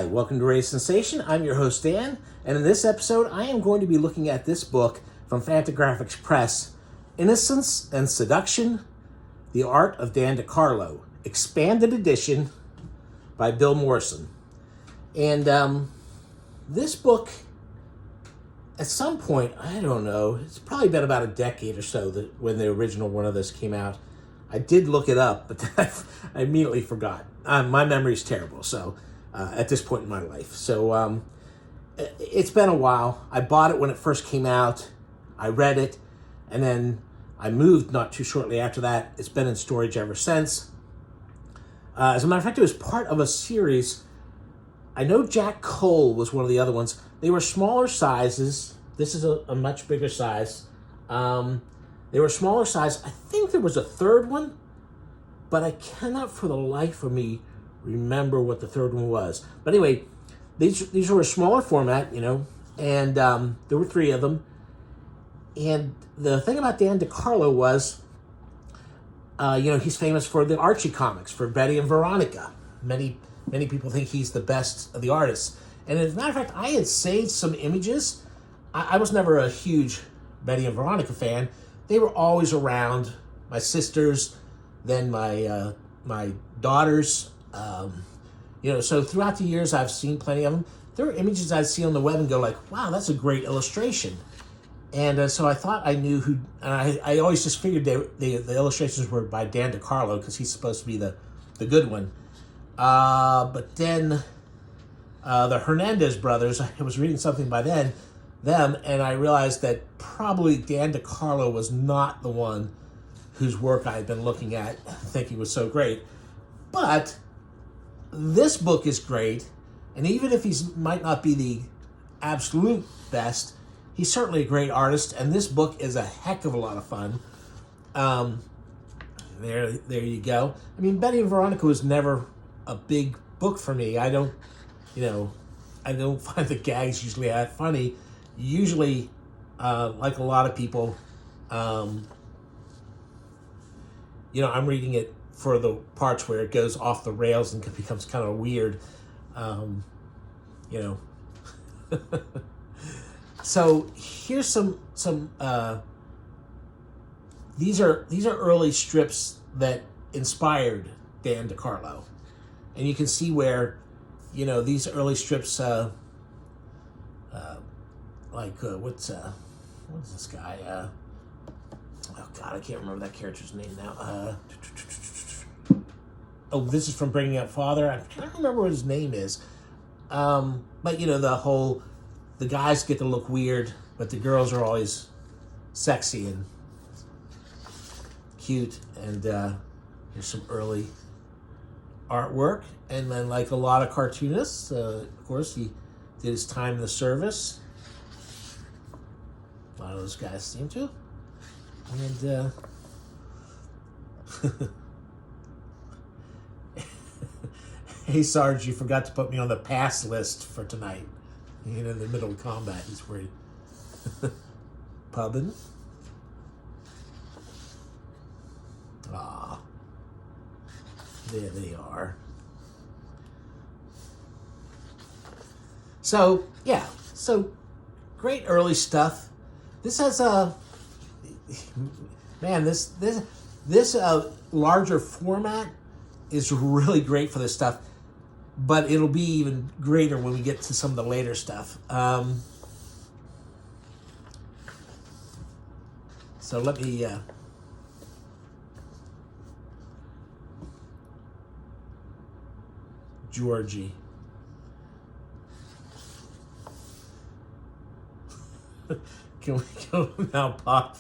Hi, welcome to Radio Sensation. I'm your host, Dan, and in this episode, I am going to be looking at this book from Fantagraphics Press, Innocence and Seduction, The Art of Dan DeCarlo, Expanded Edition by Bill Morrison. And this book, at some point, I don't know, it's probably been about a decade or so that when the original one of this came out. I did look it up, but I immediately forgot. My memory's terrible, so at this point in my life. So it's been a while. I bought it when it first came out. I read it, and then I moved not too shortly after that. It's been in storage ever since. As a matter of fact, it was part of a series. I know Jack Cole was one of the other ones. They were smaller sizes. This is a much bigger size. They were smaller size. I think there was a third one, but I cannot for the life of me remember what the third one was. But anyway, these were a smaller format, and there were three of them. And the thing about Dan DeCarlo was, he's famous for the Archie comics, for Betty and Veronica. Many people think he's the best of the artists. And as a matter of fact, I had saved some images. I was never a huge Betty and Veronica fan. They were always around. My sisters, then my daughters. So throughout the years, I've seen plenty of them. There were images I'd see on the web and go like, wow, that's a great illustration. And so I thought I knew who, and I always just figured the illustrations were by Dan DeCarlo because he's supposed to be the good one. But then the Hernandez brothers, I was reading something by them, and I realized that probably Dan DeCarlo was not the one whose work I had been looking at thinking was so great. But this book is great, and even if he might not be the absolute best, he's certainly a great artist, and this book is a heck of a lot of fun. There you go. I mean, Betty and Veronica was never a big book for me. I don't find the gags usually that funny. Usually, like a lot of people, I'm reading it for the parts where it goes off the rails and becomes kind of weird, So here's some these are early strips that inspired Dan DeCarlo, and you can see where these early strips what's this guy? Oh God, I can't remember that character's name now. This is from Bringing Up Father. I can't remember what his name is. But the guys get to look weird, but the girls are always sexy and cute. And here's some early artwork. And then, like a lot of cartoonists, of course, he did his time in the service. A lot of those guys seem to. And hey, Sarge, you forgot to put me on the pass list for tonight. In the middle of combat, he's worried. Pubbin. Ah, there they are. So great early stuff. This has this larger format is really great for this stuff, but it'll be even greater when we get to some of the later stuff. So let me Georgie. Can we go now, Pop?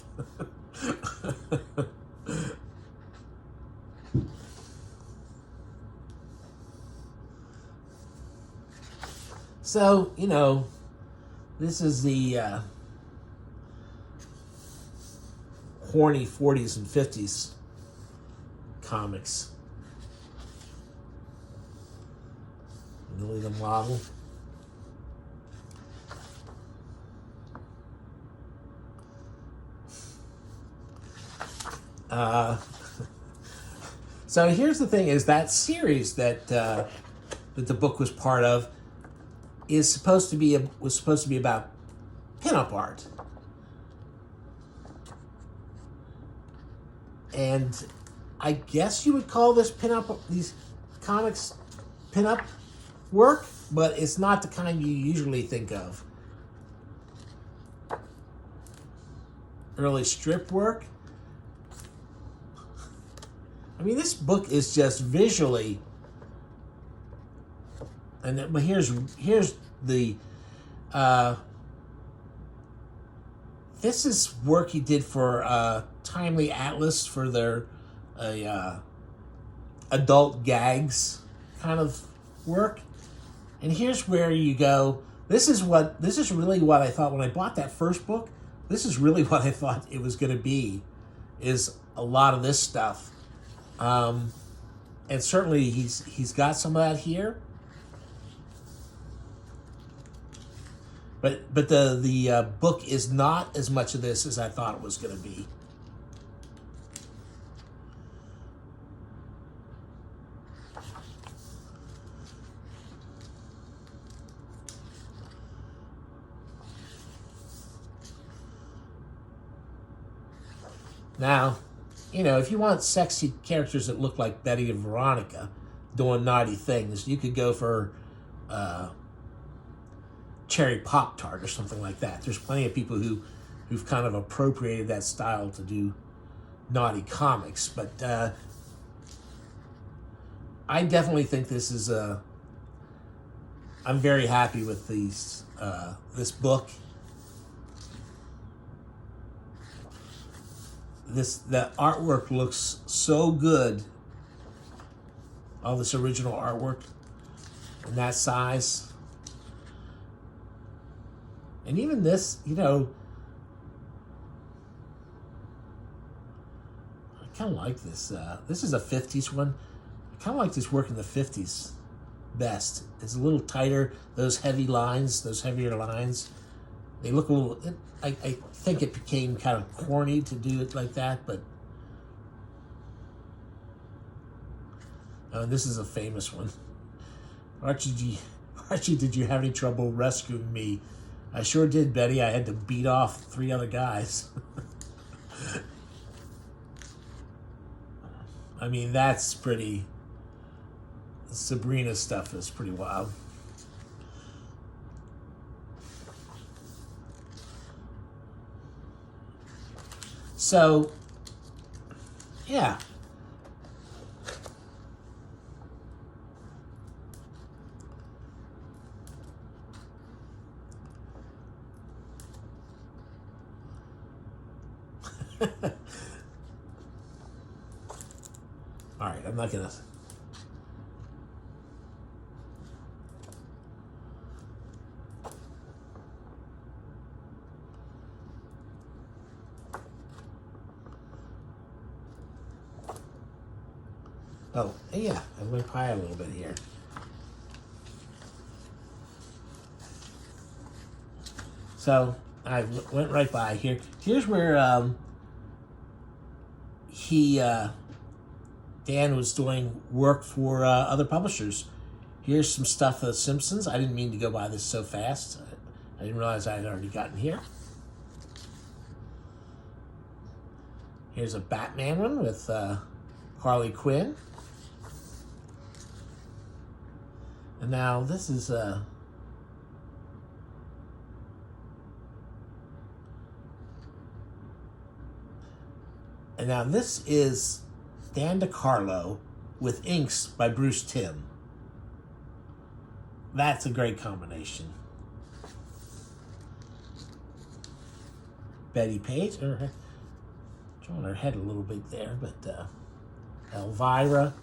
So, this is the horny 40s and 50s comics. Really the model. So here's the thing: is that series that the book was part of was supposed to be about pinup art. And I guess you would call these comics pinup work, but it's not the kind you usually think of. Early strip work. I mean, this book is just visually, and but here's the this is work he did for Timely Atlas for their adult gags kind of work. And here's where you go. This is really what I thought when I bought that first book. This is really what I thought it was going to be, is a lot of this stuff. And certainly he's got some of that here. But the book is not as much of this as I thought it was going to be. Now, if you want sexy characters that look like Betty and Veronica doing naughty things, you could go for Cherry Pop-Tart or something like that. There's plenty of people who've kind of appropriated that style to do naughty comics. But I definitely think this is I'm very happy with this book. The artwork looks so good. All this original artwork in that size. And even this, I kind of like this. This is a 50s one. I kind of like this work in the 50s best. It's a little tighter. Those heavier lines, they look a little... I think it became kind of corny to do it like that, but this is a famous one. Archie, did you have any trouble rescuing me? I sure did, Betty. I had to beat off 3 other guys. I mean, that's pretty... Sabrina stuff is pretty wild. So, yeah. All right, I'm not gonna... Oh, yeah, I went by a little bit here. So, I went right by here. Here's where Dan was doing work for other publishers. Here's some stuff for The Simpsons. I didn't mean to go by this so fast. I didn't realize I had already gotten here. Here's a Batman one with Harley Quinn. And now this is and now this is Dan DeCarlo with inks by Bruce Timm. That's a great combination. Betty Page, drawing her head a little bit there, but Elvira.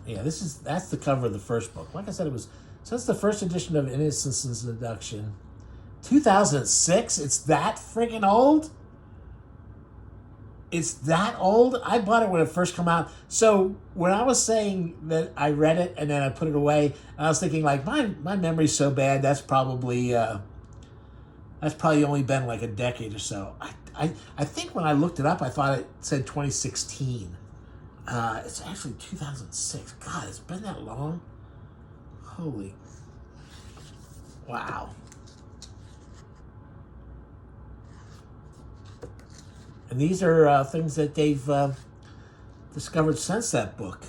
Yeah, that's the cover of the first book. Like I said, that's the first edition of Innocence and Seduction. 2006? It's that freaking old? It's that old? I bought it when it first came out. So when I was saying that I read it and then I put it away, I was thinking like, my memory's so bad, that's probably only been like a decade or so. I think when I looked it up, I thought it said 2016. It's actually 2006. God, it's been that long? Holy. Wow. And these are things that they've discovered since that book.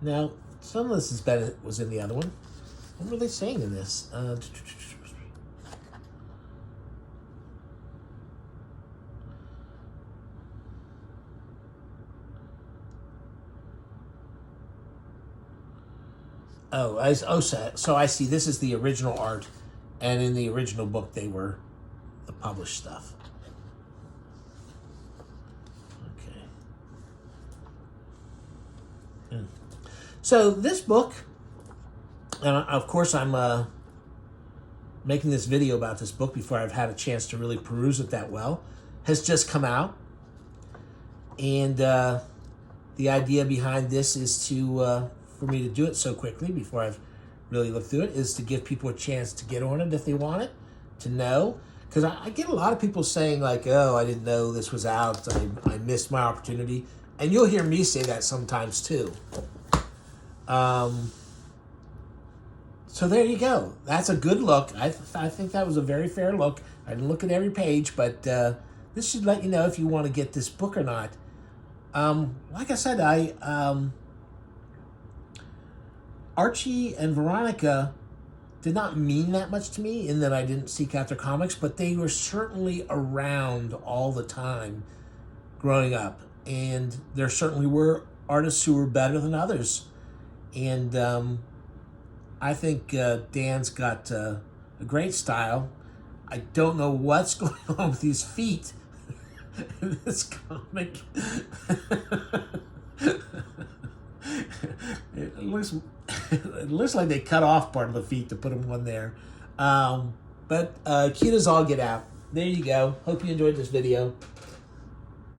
Now, some of this was in the other one. What were they saying in this? So I see. This is the original art, and in the original book, they were the published stuff. Okay. So this book, and of course I'm making this video about this book before I've had a chance to really peruse it that well, has just come out. And the idea behind this is to, for me to do it so quickly before I've really looked through it, is to give people a chance to get on it if they want it, to know. Because I get a lot of people saying like, oh, I didn't know this was out, I missed my opportunity. And you'll hear me say that sometimes too. So there you go. That's a good look. I think that was a very fair look. I didn't look at every page, but this should let you know if you want to get this book or not. Like I said, Archie and Veronica did not mean that much to me in that I didn't seek out their comics, but they were certainly around all the time growing up. And there certainly were artists who were better than others. And I think Dan's got a great style. I don't know what's going on with these feet in this comic. It looks like they cut off part of the feet to put them on there. But cute as all get out. There you go. Hope you enjoyed this video.